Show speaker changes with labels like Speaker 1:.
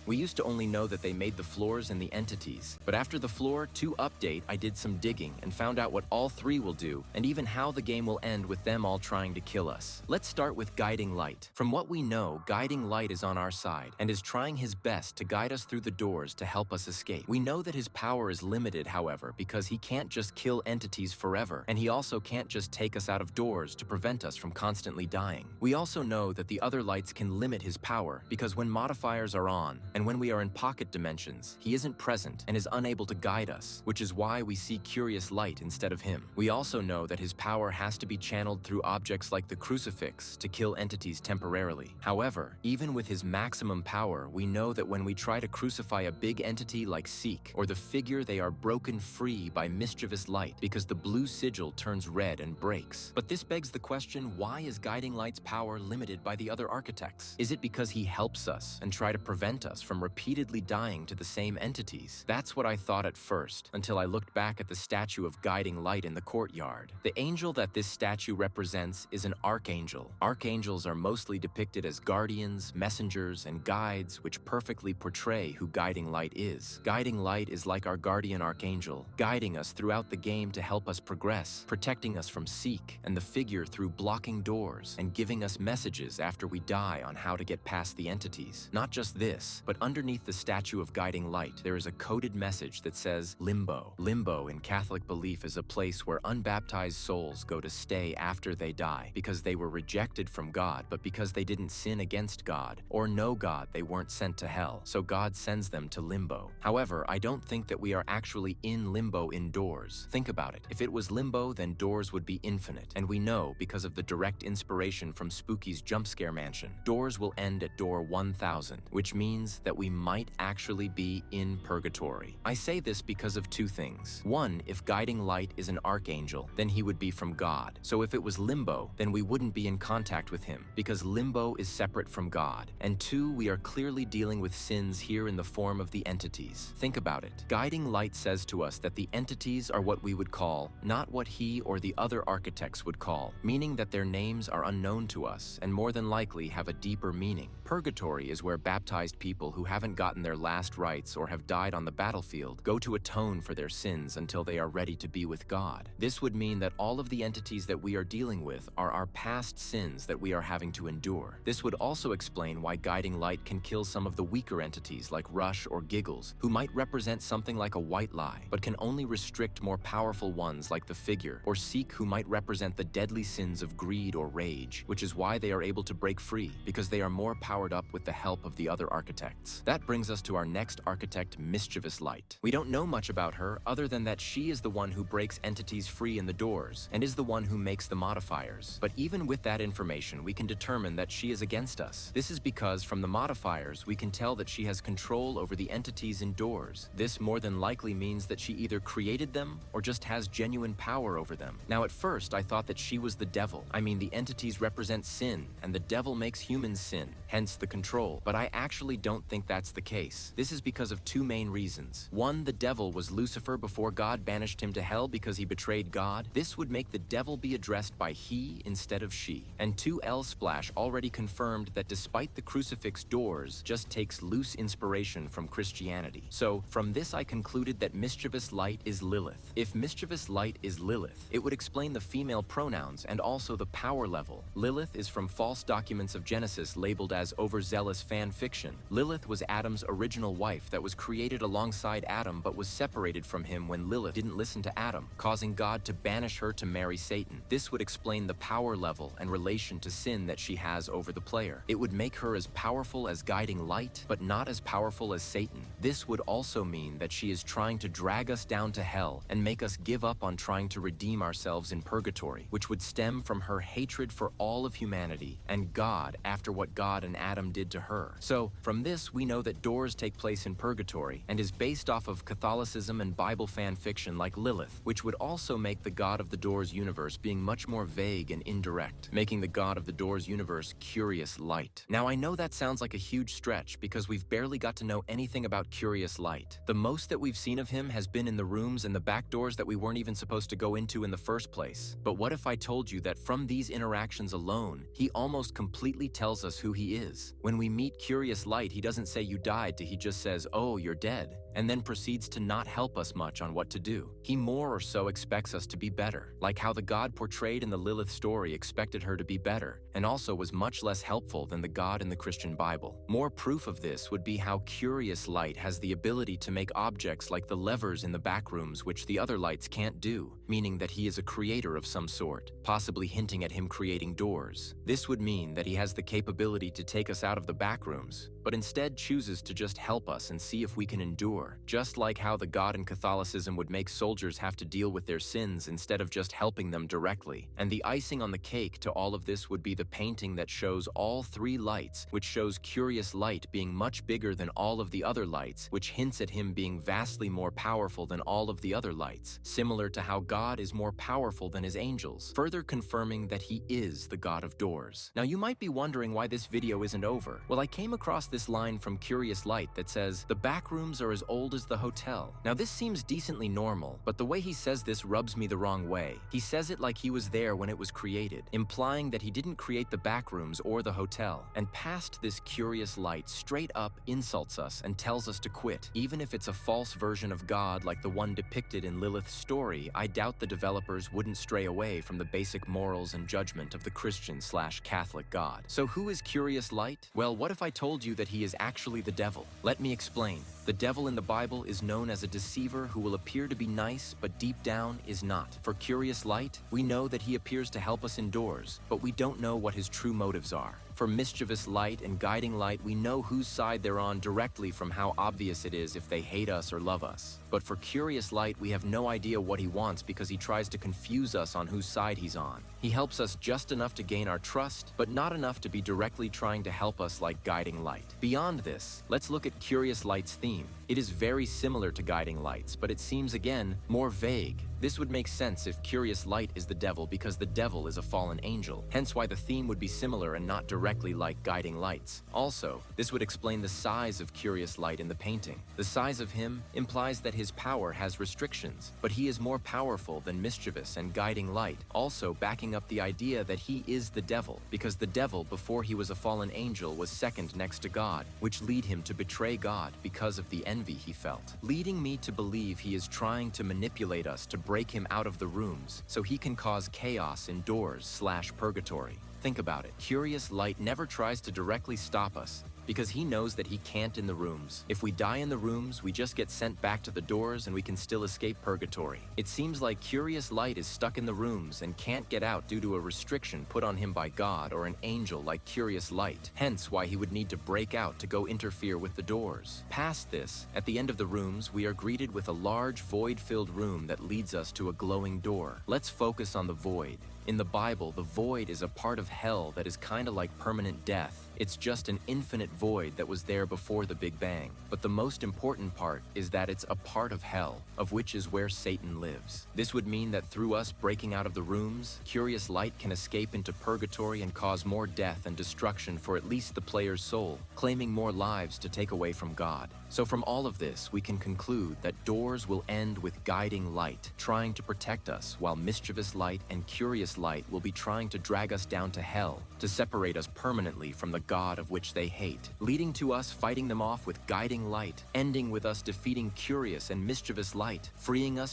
Speaker 1: We used to only know that they made the floors and the entities. But after the Floor 2 update, I did some digging and found out what all three will do, and even how the game will end with them all trying to kill us. Let's start with Guiding Light. From what we know, Guiding Light is on our side and is trying his best to guide us through the doors to help us escape. We know that his power is limited, however, because he can't just kill entities forever, and he also can't just take us out of doors to prevent us from constantly dying. We also know that the other lights can limit his power, because when modifiers are on, and when we are in pocket dimensions, he isn't present and is unable to guide us, which is why we see Curious Light instead of him. We also know that his power has to be channeled through objects like the Crucifix to kill entities temporarily. However, even with his maximum power, we know that when we try to crucify a big entity like Seek or the Figure, they are broken free by Mischievous Light because the blue sigil turns red and breaks. But this begs the question, why is Guiding Light's power limited by the other architects? Is it because he helps us and try to prevent us from repeatedly dying to the same entities? That's what I thought at first, until I looked back at the statue of Guiding Light in the courtyard. The angel that this statue represents is an archangel. Archangels are mostly depicted as guardians, messengers, and guides, which perfectly portray who Guiding Light is. Guiding Light is like our guardian archangel, guiding us throughout the game to help us progress, protecting us from Seek and the Figure through blocking doors, and giving us messages after we die on how to get past the entities. Not just this, but underneath the statue of Guiding Light, there is a coded message that says Limbo. Limbo in Catholic belief is a place where unbaptized souls go to stay after they die because they were rejected from God, but because they didn't sin against God or know God, they weren't sent to hell, so God sends them to Limbo. However, I don't think that we are actually in Limbo indoors. Think about it. If it was Limbo, then doors would be infinite, and we know because of the direct inspiration from Spooky's jump scare mansion, doors will end at door 1000, which means that we might actually be in purgatory. I say this because of two things. One, if Guiding Light is an archangel, then he would be from God. So if it was Limbo, then we wouldn't be in contact with him, because Limbo is separate from God. And two, we are clearly dealing with sins here in the form of the entities. Think about it. Guiding Light says to us that the entities are what we would call, not what he or the other architects would call, meaning that their names are unknown to us and more than likely have a deeper meaning. Purgatory is where baptized people who haven't gotten their last rites or have died on the battlefield go to atone for their sins until they are ready to be with God. This would mean that all of the entities that we are dealing with are our past sins that we are having to endure. This would also explain why Guiding Light can kill some of the weaker entities like Rush or Giggles, who might represent something like a white lie, but can only restrict more powerful ones like the Figure, or Seek, who might represent the deadly sins of greed or rage, which is why they are able to break free, because they are more powered up with the help of the other architects. That brings us to our next architect, Mischievous Light. We don't know much about her other than that she is the one who breaks entities free in the doors, and is the one who makes the modifiers. But even with that information, we can determine that she is against us. This is because from the modifiers, we can tell that she has control over the entities indoors. This more than likely means that she either created them or just has genuine power over them. Now at first, I thought that she was the devil. I mean, the entities represent sin, and the devil makes humans sin, hence the control. But I actually don't think that's the case. This is because of two main reasons. One, the devil was Lucifer before God banished him to hell because he betrayed God. This would make the devil be addressed by he instead of she. And two, L-Splash already confirmed that despite the crucifix doors just takes loose inspiration from Christianity. So from this I concluded that Mischievous Light is Lilith. If Mischievous Light is Lilith, it would explain the female pronouns and also the power level. Lilith is from false documents of Genesis labeled as overzealous fan fiction. Lilith was Adam's original wife that was created alongside Adam but was separated from him when Lilith didn't listen to Adam, causing God to banish her to marry Satan. This would explain the power level and relation to sin that she has over the player. It would make her as powerful as Guiding Light, but not as powerful as Satan. This would also mean that she is trying to drag us down to hell and make us give up on trying to redeem ourselves in purgatory, which would stem from her hatred for all of humanity and God after what God and Adam did to her. So from this, we know that doors take place in purgatory and is based off of Catholicism and Bible fan fiction like Lilith, which would also make the God of the Doors universe being much more vague and indirect, making the God of the Doors universe Curious Light. Now I know that sounds like a huge stretch because we've barely got to know anything about Curious Light. The most that we've seen of him has been in the rooms and the back doors that we weren't even supposed to go into in the first place. But what if I told you that from these interactions alone, he almost completely tells us who he is? does. When we meet Curious Light, he doesn't say you died, he just says, oh, you're dead, and then proceeds to not help us much on what to do. He more or so expects us to be better, like how the God portrayed in the Lilith story expected her to be better, and also was much less helpful than the God in the Christian Bible. More proof of this would be how Curious Light has the ability to make objects like the levers in the back rooms which the other lights can't do, meaning that he is a creator of some sort, possibly hinting at him creating doors. This would mean that he has the capability to take us out of the back rooms, but instead chooses to just help us and see if we can endure, just like how the God in Catholicism would make soldiers have to deal with their sins instead of just helping them directly. And the icing on the cake to all of this would be the painting that shows all three lights, which shows Curious Light being much bigger than all of the other lights, which hints at him being vastly more powerful than all of the other lights, similar to how God is more powerful than his angels, further confirming that he is the God of doors. Now you might be wondering why this video isn't over. Well, I came across this line from Curious Light that says, "The back rooms are as old as the hotel." Now this seems decently normal, but the way he says this rubs me the wrong way. He says it like he was there when it was created, implying that he didn't create the back rooms or the hotel. And past this, Curious Light straight up insults us and tells us to quit. Even if it's a false version of God like the one depicted in Lilith's story, I doubt the developers wouldn't stray away from the basic morals and judgment of the Christian/Catholic God. So who is Curious Light? Well, what if I told you that he is actually the devil? Let me explain. The devil in the Bible is known as a deceiver who will appear to be nice, but deep down is not. For Curious Light, we know that he appears to help us indoors, but we don't know what his true motives are. For Mischievous Light and Guiding Light, we know whose side they're on directly from how obvious it is if they hate us or love us. But for Curious Light, we have no idea what he wants because he tries to confuse us on whose side he's on. He helps us just enough to gain our trust, but not enough to be directly trying to help us like Guiding Light. Beyond this, let's look at Curious Light's theme. It is very similar to Guiding Light's, but it seems, again, more vague. This would make sense if Curious Light is the devil because the devil is a fallen angel, hence why the theme would be similar and not directly like Guiding Light's. Also, this would explain the size of Curious Light in the painting. The size of him implies that his power has restrictions, but he is more powerful than Mischievous and Guiding Light, also backing up the idea that he is the devil, because the devil, before he was a fallen angel, was second next to God, which lead him to betray God because of the envy he felt, leading me to believe he is trying to manipulate us to break him out of the rooms so he can cause chaos indoors/purgatory. Think about it. Curious Light never tries to directly stop us because he knows that he can't in the rooms. If we die in the rooms, we just get sent back to the doors and we can still escape purgatory. It seems like Curious Light is stuck in the rooms and can't get out due to a restriction put on him by God or an angel like Curious Light, hence why he would need to break out to go interfere with the doors. Past this, at the end of the rooms, we are greeted with a large void-filled room that leads us to a glowing door. Let's focus on the void. In the Bible, the void is a part of hell that is kinda like permanent death. It's just an infinite void that was there before the Big Bang. But the most important part is that it's a part of hell, of which is where Satan lives. This would mean that through us breaking out of the rooms, Curious Light can escape into purgatory and cause more death and destruction for at least the player's soul, claiming more lives to take away from God. So from all of this, we can conclude that doors will end with Guiding Light, trying to protect us, while Mischievous Light and Curious Light will be trying to drag us down to hell, to separate us permanently from the God of which they hate, leading to us fighting them off with Guiding Light, ending with us defeating Curious and Mischievous Light, freeing us